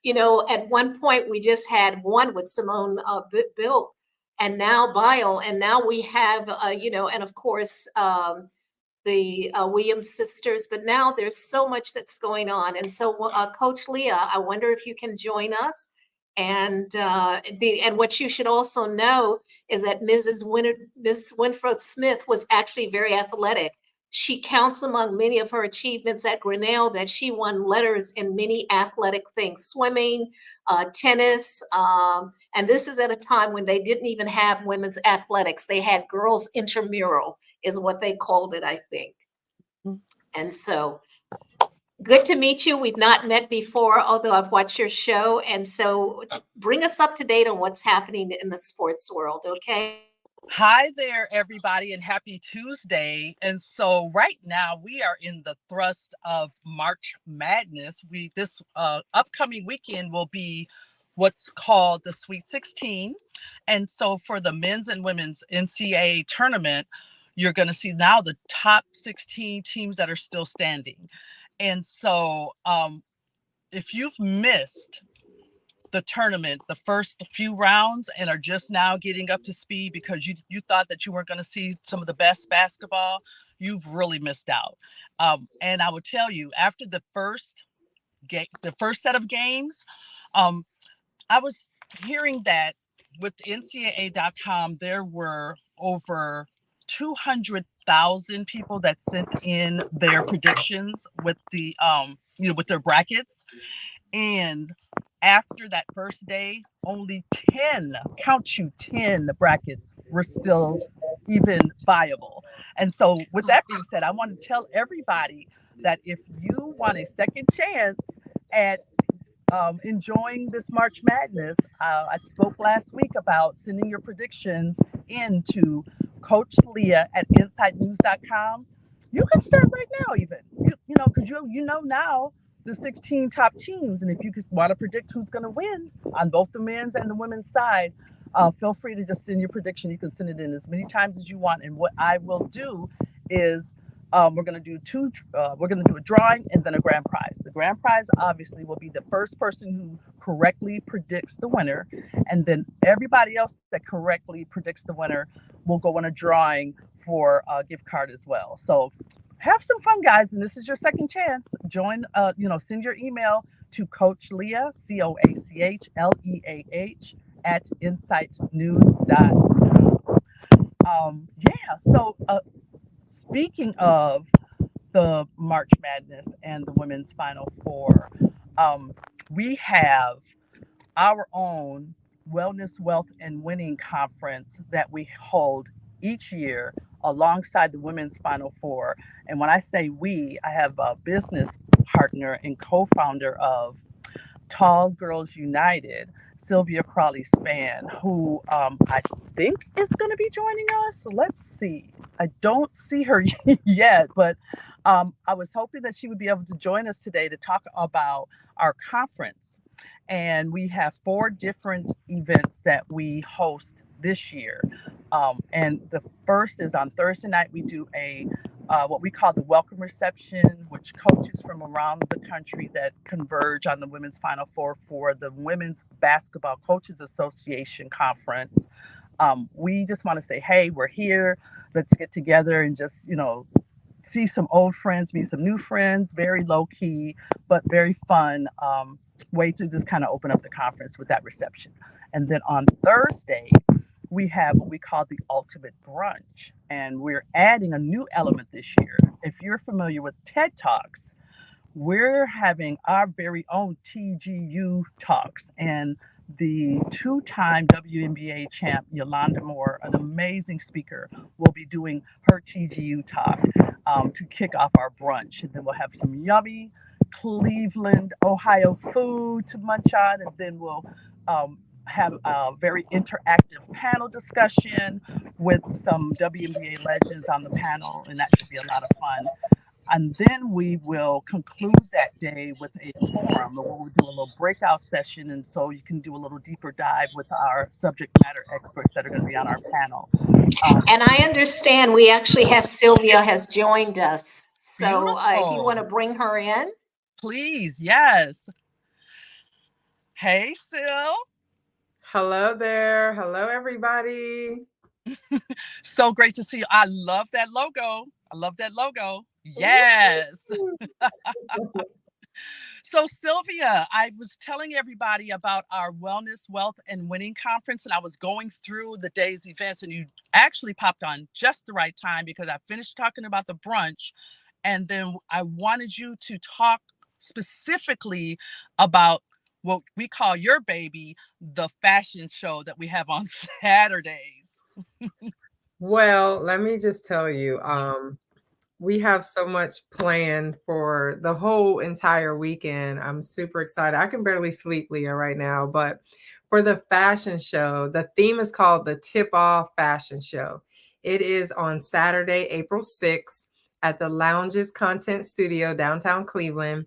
You know, at one point we just had one with Simone Biles, and now Bile, and now we have, and of course, the Williams sisters, but now there's so much that's going on. And so, Coach Leah, I wonder if you can join us. And what you should also know is that Miss Renfrow Smith was actually very athletic. She counts among many of her achievements at Grinnell that she won letters in many athletic things, swimming, tennis, and this is at a time when they didn't even have women's athletics. They had girls intramural is what they called it, I think. And so good to meet you. We've not met before, although I've watched your show. And so bring us up to date on what's happening in the sports world, okay? Hi there, everybody, and happy Tuesday. And so right now we are in the thrust of March Madness. This upcoming weekend will be what's called the Sweet 16. And so for the men's and women's NCAA tournament, you're going to see now the top 16 teams that are still standing. And so if you've missed the tournament, the first few rounds, and are just now getting up to speed because you thought that you weren't going to see some of the best basketball, you've really missed out. And I will tell you, after the first set of games, I was hearing that with NCAA.com, there were over 200,000 people that sent in their predictions with the with their brackets. And after that first day, only 10 brackets were still even viable. And so with that being said, I want to tell everybody that if you want a second chance at enjoying this March Madness, I spoke last week about sending your predictions into Coach Leah at InsideNews.com. You can start right now, even because you know now the 16 top teams, and if you want to predict who's going to win on both the men's and the women's side, feel free to just send your prediction. You can send it in as many times as you want, and what I will do is we're going to do a drawing and then a grand prize. The grand prize obviously will be the first person who correctly predicts the winner, and then everybody else that correctly predicts the winner will go on a drawing for a gift card as well. So have some fun, guys, and this is your second chance. Join, send your email to Coach Leah, CoachLeah at insightnews.com. So speaking of the March Madness and the Women's Final Four, we have our own Wellness, Wealth, and Winning Conference that we hold each year alongside the Women's Final Four. And when I say we, I have a business partner and co-founder of Tall Girls United, Sylvia Crawley-Spann, who I think is going to be joining us. Let's see. I don't see her yet, but I was hoping that she would be able to join us today to talk about our conference. And we have 4 different events that we host this year. And the first is on Thursday night. We do a what we call the welcome reception, which coaches from around the country that converge on the Women's Final Four for the Women's Basketball Coaches Association Conference. We just want to say, hey, we're here. Let's get together and just, see some old friends, meet some new friends, very low key, but very fun way to just kind of open up the conference with that reception. And then on Thursday, we have what we call the ultimate brunch. And we're adding a new element this year. If you're familiar with TED Talks, we're having our very own TGU Talks. And the 2-time WNBA champ, Yolanda Moore, an amazing speaker, will be doing her TGU Talk to kick off our brunch. And then we'll have some yummy Cleveland, Ohio food to munch on. And then we'll have a very interactive panel discussion with some WNBA legends on the panel. And that should be a lot of fun. And then we will conclude that day with a forum where we'll do a little breakout session. And so you can do a little deeper dive with our subject matter experts that are going to be on our panel. And I understand we actually have Sylvia has joined us. So if you want to bring her in. Please, yes. Hey, Sil. Hello there. Hello, everybody. So great to see you. I love that logo. Yes. So Sylvia, I was telling everybody about our Wellness, Wealth, and Winning Conference, and I was going through the day's events, and you actually popped on just the right time because I finished talking about the brunch, and then I wanted you to talk specifically about what we call your baby, the fashion show that we have on Saturdays. Well, let me just tell you, we have so much planned for the whole entire weekend. I'm super excited. I can barely sleep, Leah, right now. But for the fashion show, the theme is called the Tip Off Fashion Show. It is on Saturday, April 6th at the Lounges Content Studio, downtown Cleveland.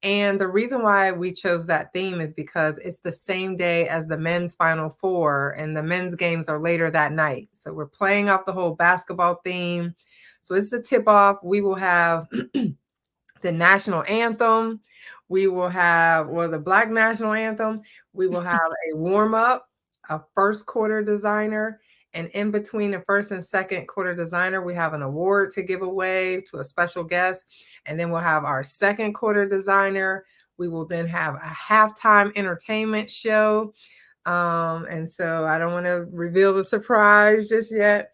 And the reason why we chose that theme is because it's the same day as the men's Final Four, and the men's games are later that night. So we're playing off the whole basketball theme. So it's the tip off. We will have the national anthem. We will have, the Black national anthem. We will have a warm up, a first quarter designer. And in between the first and second quarter designer, we have an award to give away to a special guest. And then we'll have our second quarter designer. We will then have a halftime entertainment show. And so I don't want to reveal the surprise just yet.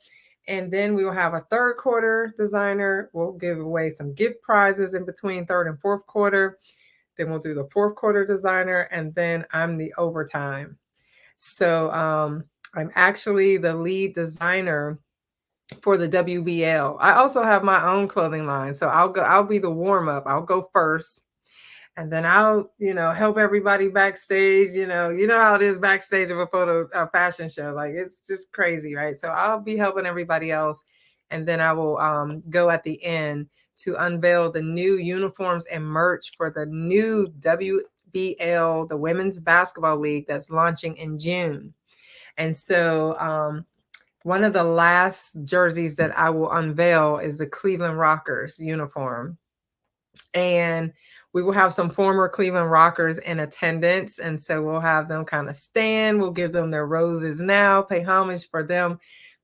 And then we will have a third quarter designer. We'll give away some gift prizes in between third and fourth quarter. Then we'll do the fourth quarter designer. And then I'm the overtime. So I'm actually the lead designer for the WBL. I also have my own clothing line. So I'll be the warm up. I'll go first. And then I'll, help everybody backstage. You know how it is backstage of a fashion show. Like, it's just crazy, right? So I'll be helping everybody else. And then I will go at the end to unveil the new uniforms and merch for the new WBL, the Women's Basketball League, that's launching in June. And so one of the last jerseys that I will unveil is the Cleveland Rockers uniform. And we will have some former Cleveland Rockers in attendance. And so we'll have them kind of stand. We'll give them their roses now, pay homage for them,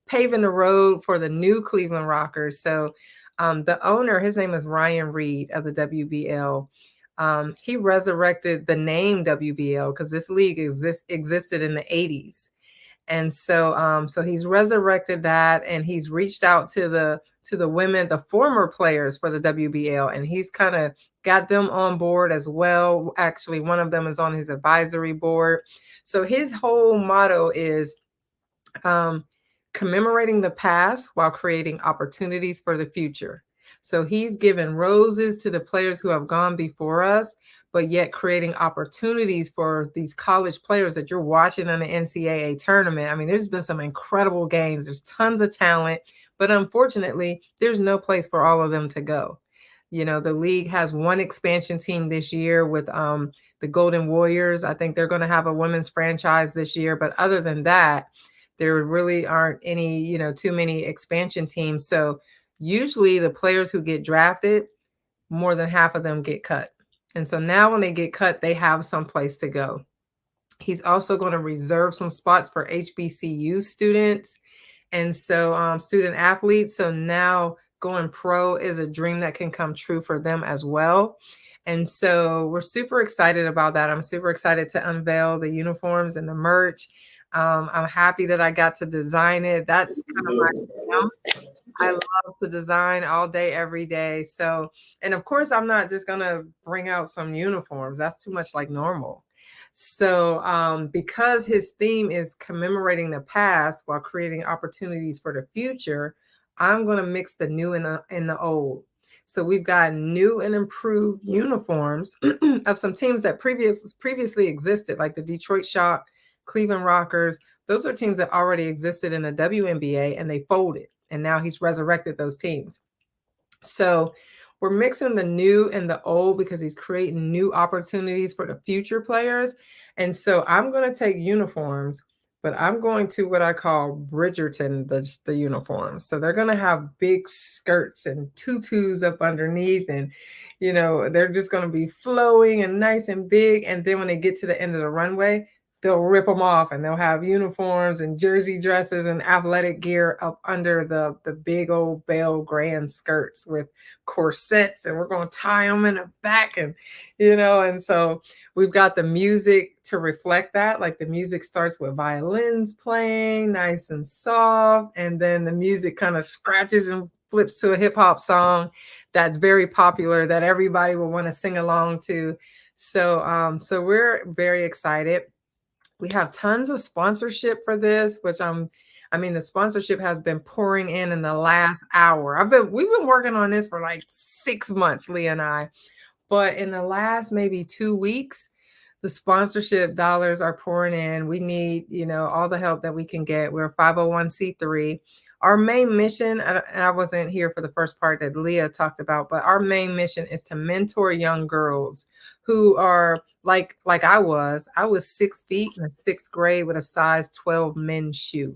paving the road for the new Cleveland Rockers. So the owner, his name is Ryan Reed of the WBL. He resurrected the name WBL because this league existed in the 80s. And so so he's resurrected that, and he's reached out to the women, the former players for the WBL, and he's kind of got them on board as well. Actually, one of them is on his advisory board. So his whole motto is commemorating the past while creating opportunities for the future. So he's given roses to the players who have gone before us, but yet creating opportunities for these college players that you're watching in the NCAA tournament. I mean, there's been some incredible games. There's tons of talent, but unfortunately, there's no place for all of them to go. You know, the league has one expansion team this year with the Golden Warriors. I think they're going to have a women's franchise this year. But other than that, there really aren't any, you know, too many expansion teams. So usually the players who get drafted, more than half of them get cut. And so now when they get cut, they have some place to go. He's also going to reserve some spots for HBCU students and so student athletes. So now going pro is a dream that can come true for them as well. And so we're super excited about that. I'm super excited to unveil the uniforms and the merch. I'm happy that I got to design it. That's kind of my jam. I love to design all day, every day. So, and of course, I'm not just going to bring out some uniforms. That's too much like normal. So because his theme is commemorating the past while creating opportunities for the future, I'm going to mix the new and the old. So we've got new and improved uniforms of some teams that previously existed, like the Detroit Shock, Cleveland Rockers. Those are teams that already existed in the WNBA and they folded. And now he's resurrected those teams. So we're mixing the new and the old because he's creating new opportunities for the future players. And so I'm going to take uniforms, but I'm going to what I call Bridgerton, the uniforms. So they're going to have big skirts and tutus up underneath. And, you know, they're just going to be flowing and nice and big. And then when they get to the end of the runway, they'll rip them off and they'll have uniforms and jersey dresses and athletic gear up under the big old bell grand skirts with corsets, and we're going to tie them in the back, and you know, and so we've got the music to reflect that. Like the music starts with violins playing nice and soft, and then the music kind of scratches and flips to a hip hop song that's very popular that everybody will want to sing along to. So so we're very excited. We have tons of sponsorship for this, which I mean, the sponsorship has been pouring in the last hour. We've been working on this for like 6 months, Leah and I, but in the last maybe 2 weeks, the sponsorship dollars are pouring in. We need, you know, all the help that we can get. We're a 501c3. Our main mission, and I wasn't here for the first part that Leah talked about, but our main mission is to mentor young girls who are like I was 6 feet in the 6th grade with a size 12 men's shoe.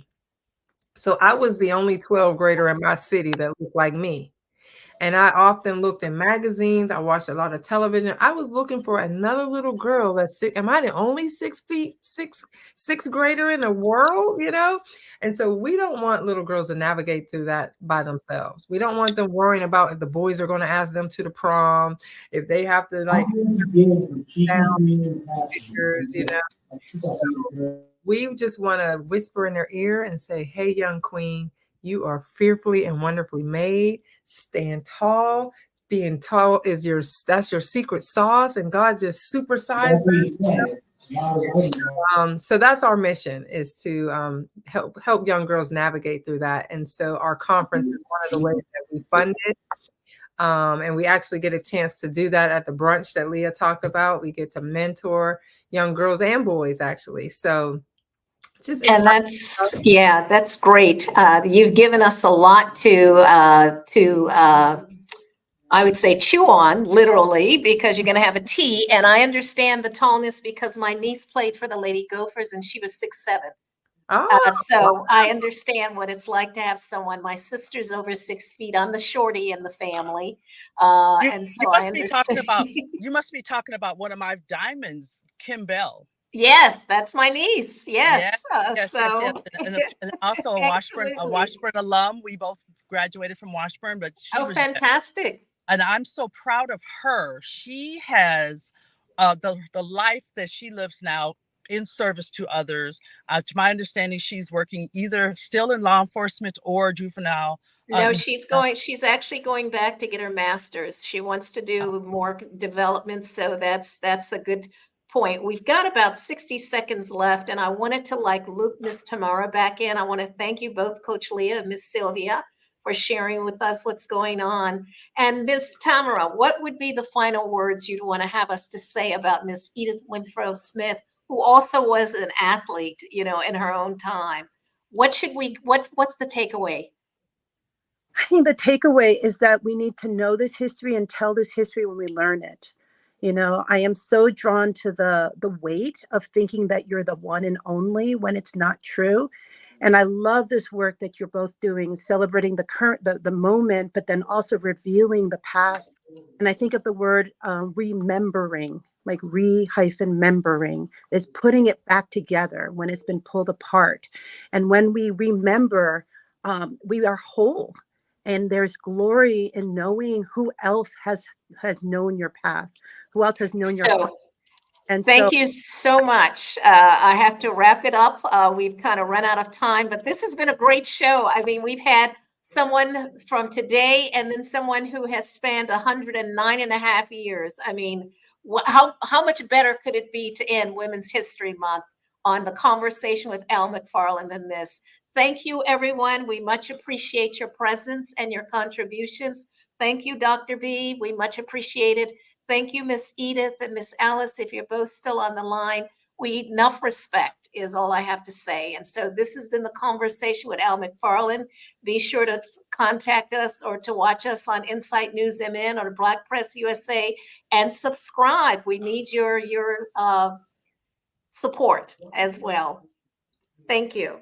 So I was the only 12th grader in my city that looked like me. And I often looked in magazines. I watched a lot of television. I was looking for another little girl that's sick. Am I the only 6 feet, sixth grader in the world? You know? And so we don't want little girls to navigate through that by themselves. We don't want them worrying about if the boys are going to ask them to the prom, if they have to like down pictures, you know. So we just want to whisper in their ear and say, hey, young queen, you are fearfully and wonderfully made. Stand tall. Being tall is that's your secret sauce, and God just supersized it. So that's our mission, is to help young girls navigate through that. And so our conference is one of the ways that we fund it. And we actually get a chance to do that at the brunch that Leah talked about. We get to mentor young girls and boys, actually. So and that's great. You've given us a lot to I would say chew on, literally, because you're going to have a tea. And I understand the tallness because my niece played for the Lady Gophers and she was 6'7". So I understand what it's like to have someone. My sister's over 6 feet. I'm the shorty in the family, and so I understand. You must be talking about one of my diamonds, Kim Bell. Yes, that's my niece. Yes. Yes. And also a Washburn alum. We both graduated from Washburn, but she was fantastic. And I'm so proud of her. She has the life that she lives now in service to others. To my understanding, she's working either still in law enforcement or juvenile. No, she's actually going back to get her master's. She wants to do more development. So that's a good point. We've got about 60 seconds left, and I wanted to loop Miss Tamara back in. I want to thank you both, Coach Leah and Miss Sylvia, for sharing with us what's going on. And Miss Tamara, what would be the final words you'd want to have us to say about Miss Edith Renfrow Smith, who also was an athlete, in her own time? What's the takeaway? I think the takeaway is that we need to know this history and tell this history when we learn it. You know, I am so drawn to the weight of thinking that you're the one and only when it's not true. And I love this work that you're both doing, celebrating the current, the moment, but then also revealing the past. And I think of the word remembering, like re-membering, is putting it back together when it's been pulled apart. And when we remember, we are whole. And there's glory in knowing who else has known your path, who else has known your path. So And thank so you so much. I have to wrap it up. We've kind of run out of time, but this has been a great show. I mean, we've had someone from today and then someone who has spanned 109.5 years. I mean, how much better could it be to end Women's History Month on the conversation with Al McFarlane than this? Thank you, everyone. We much appreciate your presence and your contributions. Thank you, Dr. B. We much appreciate it. Thank you, Miss Edith and Miss Alice, if you're both still on the line. Enough respect is all I have to say. And so this has been the conversation with Al McFarlane. Be sure to contact us or to watch us on Insight News MN or Black Press USA and subscribe. We need your support as well. Thank you.